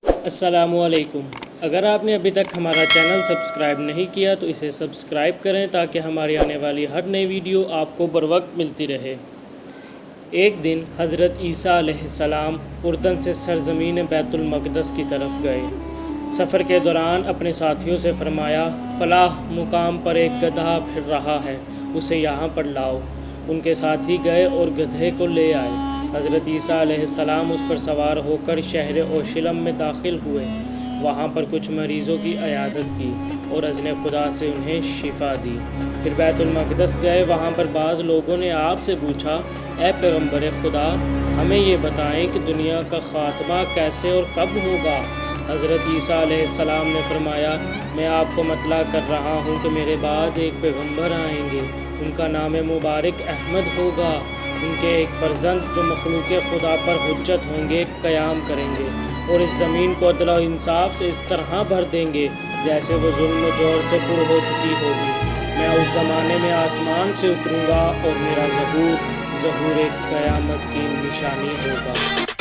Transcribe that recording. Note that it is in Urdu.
السلام علیکم۔ اگر آپ نے ابھی تک ہمارا چینل سبسکرائب نہیں کیا تو اسے سبسکرائب کریں تاکہ ہماری آنے والی ہر نئی ویڈیو آپ کو بروقت ملتی رہے۔ ایک دن حضرت عیسیٰ علیہ السلام اردن سے سرزمین بیت المقدس کی طرف گئے۔ سفر کے دوران اپنے ساتھیوں سے فرمایا، فلاں مقام پر ایک گدھا پھر رہا ہے، اسے یہاں پر لاؤ۔ ان کے ساتھی گئے اور گدھے کو لے آئے۔ حضرت عیسیٰ علیہ السلام اس پر سوار ہو کر شہر اورشلیم میں داخل ہوئے۔ وہاں پر کچھ مریضوں کی عیادت کی اور اذن خدا سے انہیں شفا دی۔ پھر بیت المقدس گئے۔ وہاں پر بعض لوگوں نے آپ سے پوچھا، اے پیغمبر خدا، ہمیں یہ بتائیں کہ دنیا کا خاتمہ کیسے اور کب ہوگا؟ حضرت عیسیٰ علیہ السلام نے فرمایا، میں آپ کو مطلع کر رہا ہوں کہ میرے بعد ایک پیغمبر آئیں گے، ان کا نام مبارک احمد ہوگا۔ ان کے ایک فرزند جو مخلوق خدا پر حجت ہوں گے قیام کریں گے اور اس زمین کو عدل و انصاف سے اس طرح بھر دیں گے جیسے وہ ظلم و جور سے پر ہو چکی ہوگی۔ میں اس زمانے میں آسمان سے اتروں گا اور میرا ظہور قیامت کی نشانی ہوگا۔